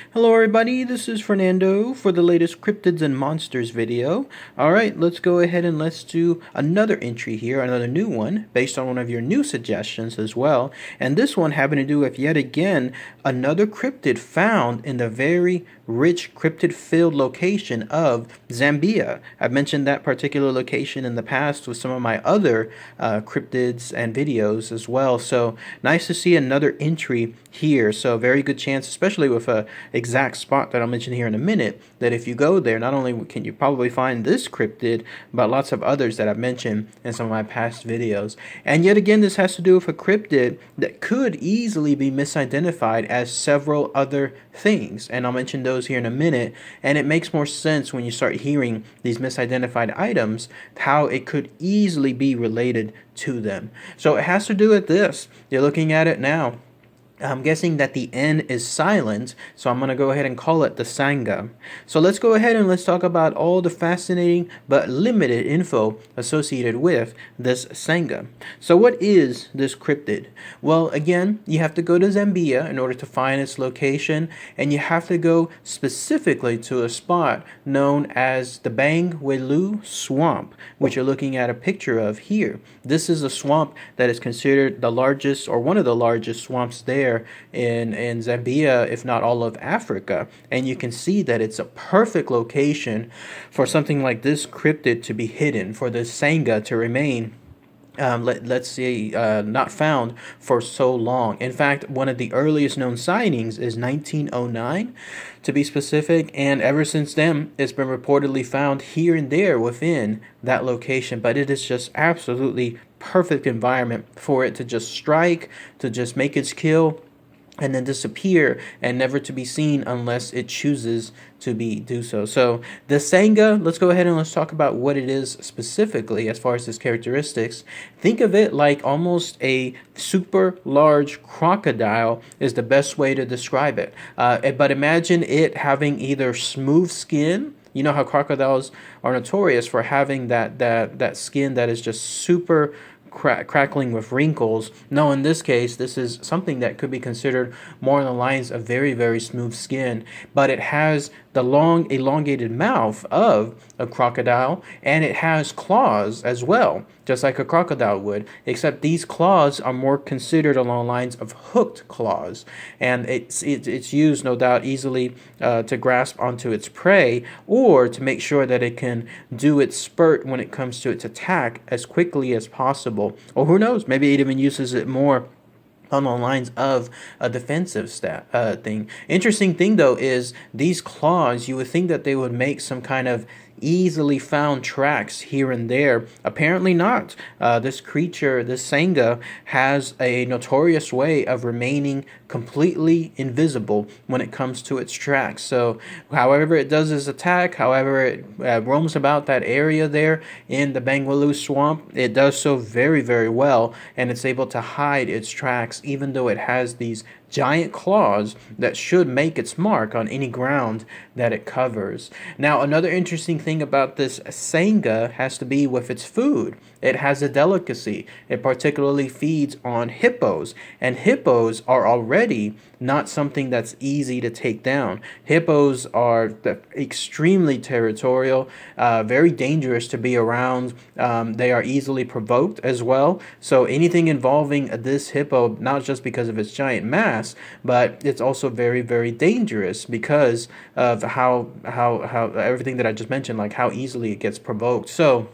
Hello everybody, this is Fernando for the latest Cryptids and Monsters video. Alright, let's go ahead and let's do another entry here, another new one, based on one of your new suggestions as well. And this one having to do with, yet again, another cryptid found in the very rich cryptid-filled location of Zambia. I've mentioned that particular location in the past with some of my other cryptids and videos as well. So nice to see another entry here. So very good chance, especially with a exact spot that I'll mention here in a minute, that if you go there, not only can you probably find this cryptid, but lots of others that I've mentioned in some of my past videos. And yet again, this has to do with a cryptid that could easily be misidentified as several other things, and I'll mention those here in a minute. And it makes more sense when you start hearing these misidentified items, how it could easily be related to them. So it has to do with this. You're looking at it now. I'm guessing that the N is silent, so I'm going to go ahead and call it the Nsanga. So let's go ahead and let's talk about all the fascinating but limited info associated with this Nsanga. So what is this cryptid? Well, again, you have to go to Zambia in order to find its location, and you have to go specifically to a spot known as the Bangweulu Swamp, which you're looking at a picture of here. This is a swamp that is considered the largest, or one of the largest swamps there in Zambia, if not all of Africa. And you can see that it's a perfect location for something like this cryptid to be hidden, for the Nsanga to remain let's say not found for so long. In fact, one of the earliest known sightings is 1909 to be specific, and ever since then it's been reportedly found here and there within that location. But it is just absolutely perfect environment for it to just strike, to just make its kill, and then disappear and never to be seen unless it chooses to do so. So the Nsanga, let's go ahead and let's talk about what it is specifically as far as its characteristics. Think of it like almost a super large crocodile is the best way to describe it. But imagine it having either smooth skin. You know how crocodiles are notorious for having that skin that is just super crackling with wrinkles. No, in this case, this is something that could be considered more on the lines of very, very smooth skin, but it has the long elongated mouth of a crocodile, and it has claws as well, just like a crocodile would, except these claws are more considered along the lines of hooked claws, and it's used, no doubt, easily to grasp onto its prey, or to make sure that it can do its spurt when it comes to its attack as quickly as possible. Or who knows, maybe it even uses it more on the lines of a defensive thing. Interesting thing though is these claws, you would think that they would make some kind of easily found tracks here and there. Apparently not. This creature, this Nsanga, has a notorious way of remaining completely invisible when it comes to its tracks. So however it does its attack, however it roams about that area there in the Bangweulu Swamp, it does so very, very well, and it's able to hide its tracks even though it has these giant claws that should make its mark on any ground that it covers. Now, another interesting thing about this Nsanga has to be with its food. It has a delicacy. It particularly feeds on hippos, and hippos are already not something that's easy to take down. Hippos are extremely territorial, very dangerous to be around. They are easily provoked as well. So anything involving this hippo, not just because of its giant mass, but it's also very, very dangerous because of how everything that I just mentioned, like how easily it gets provoked. So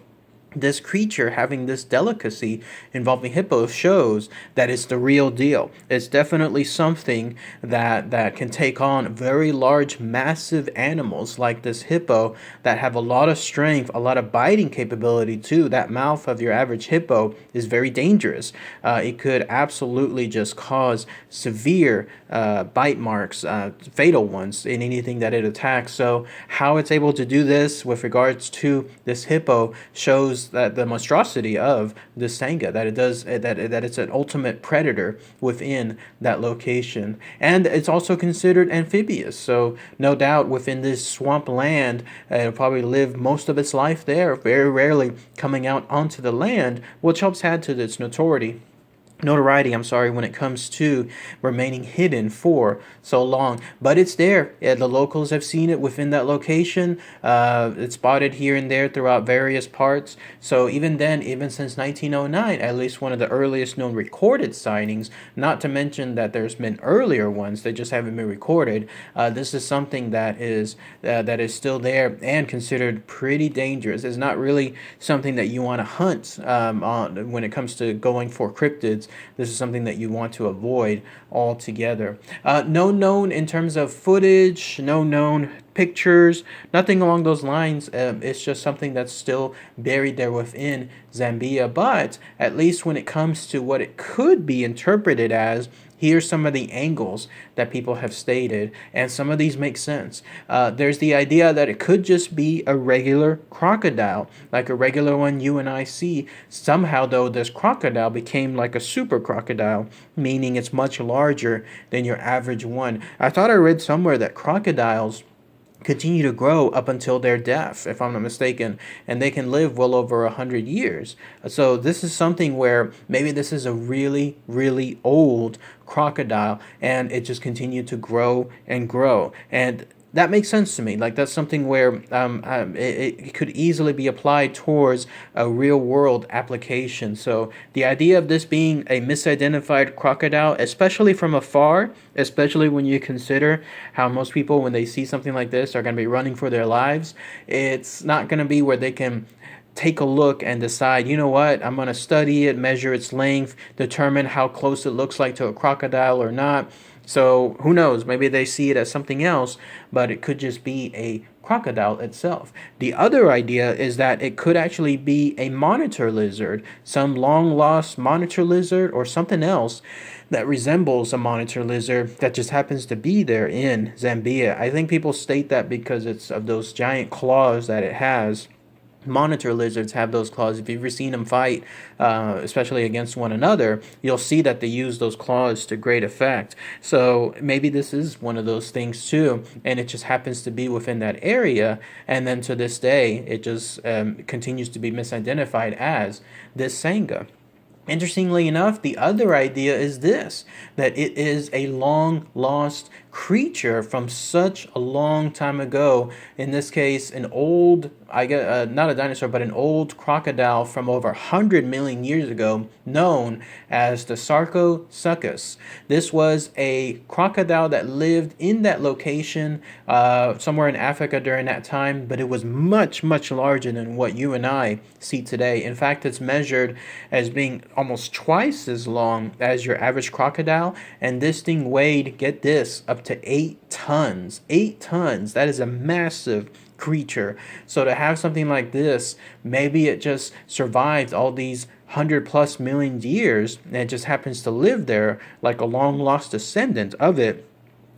this creature having this delicacy involving hippos shows that it's the real deal. It's definitely something that can take on very large, massive animals like this hippo that have a lot of strength, a lot of biting capability too. That mouth of your average hippo is very dangerous. It could absolutely just cause severe bite marks, fatal ones, in anything that it attacks. So how it's able to do this with regards to this hippo shows that the monstrosity of the Nsanga, that it does that it's an ultimate predator within that location. And it's also considered amphibious, so no doubt within this swamp land, it'll probably live most of its life there, very rarely coming out onto the land, which helps add to its notoriety notoriety, I'm sorry, when it comes to remaining hidden for so long. But it's there. Yeah, the locals have seen it within that location. It's spotted here and there throughout various parts. So even then, even since 1909, at least one of the earliest known recorded sightings, not to mention that there's been earlier ones that just haven't been recorded, this is something that is still there and considered pretty dangerous. It's not really something that you want to hunt on when it comes to going for cryptids. This is something that you want to avoid altogether. No known in terms of footage, no known pictures, nothing along those lines. It's just something that's still buried there within Zambia. But at least when it comes to what it could be interpreted as, here's some of the angles that people have stated, and some of these make sense. There's the idea that it could just be a regular crocodile, like a regular one you and I see. Somehow, though, this crocodile became like a super crocodile, meaning it's much larger than your average one. I thought I read somewhere that crocodiles continue to grow up until their death, if I'm not mistaken, and they can live well over 100 years. So this is something where maybe this is a really, really old crocodile, and it just continued to grow and grow. And that makes sense to me. Like, that's something where it could easily be applied towards a real world application. So the idea of this being a misidentified crocodile, especially from afar, especially when you consider how most people, when they see something like this, are going to be running for their lives, it's not going to be where they can take a look and decide, you know what, I'm going to study it, measure its length, determine how close it looks like to a crocodile or not. So who knows? Maybe they see it as something else, but it could just be a crocodile itself. The other idea is that it could actually be a monitor lizard, some long lost monitor lizard or something else that resembles a monitor lizard that just happens to be there in Zambia. I think people state that because it's of those giant claws that it has. Monitor lizards have those claws. If you've ever seen them fight, especially against one another, you'll see that they use those claws to great effect. So maybe this is one of those things too, and it just happens to be within that area. And then to this day, it just continues to be misidentified as this Nsanga. Interestingly enough, the other idea is this, that it is a long lost creature from such a long time ago. In this case, an old, not a dinosaur, but an old crocodile from over 100 million years ago, known as the Sarcosuchus. This was a crocodile that lived in that location somewhere in Africa during that time, but it was much, much larger than what you and I see today. In fact, it's measured as being almost twice as long as your average crocodile, and this thing weighed, get this, up to 8 tons. 8 tons. That is a massive creature. So to have something like this, maybe it just survived all these 100+ million years, and it just happens to live there like a long lost descendant of it.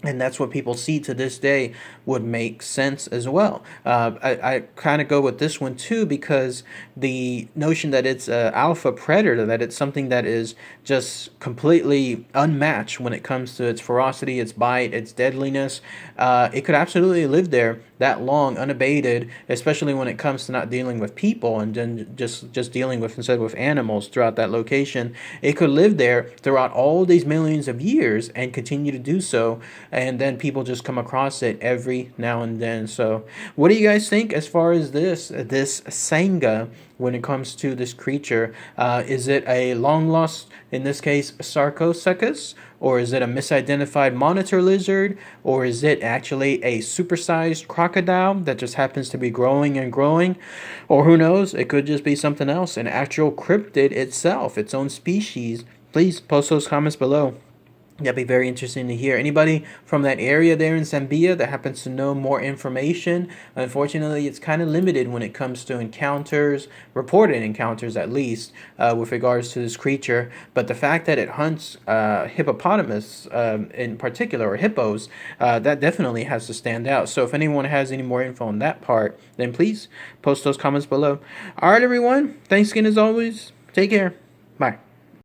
And that's what people see to this day would make sense as well. I kind of go with this one too, because the notion that it's an alpha predator, that it's something that is just completely unmatched when it comes to its ferocity, its bite, its deadliness. It could absolutely live there that long unabated, especially when it comes to not dealing with people and then just dealing with, instead, with animals throughout that location. It could live there throughout all these millions of years and continue to do so, and then people just come across it every now and then. So what do you guys think as far as this Nsanga when it comes to this creature? Is it a long lost, in this case, Sarcosuchus, or is it a misidentified monitor lizard, or is it actually a supersized crocodile that just happens to be growing and growing? Or who knows, it could just be something else, an actual cryptid itself, its own species. Please post those comments below. That'd be very interesting to hear. Anybody from that area there in Zambia that happens to know more information? Unfortunately, it's kind of limited when it comes to encounters, reported encounters at least, with regards to this creature. But the fact that it hunts hippopotamus in particular, or hippos, that definitely has to stand out. So if anyone has any more info on that part, then please post those comments below. All right, everyone. Thanks again as always. Take care. Bye.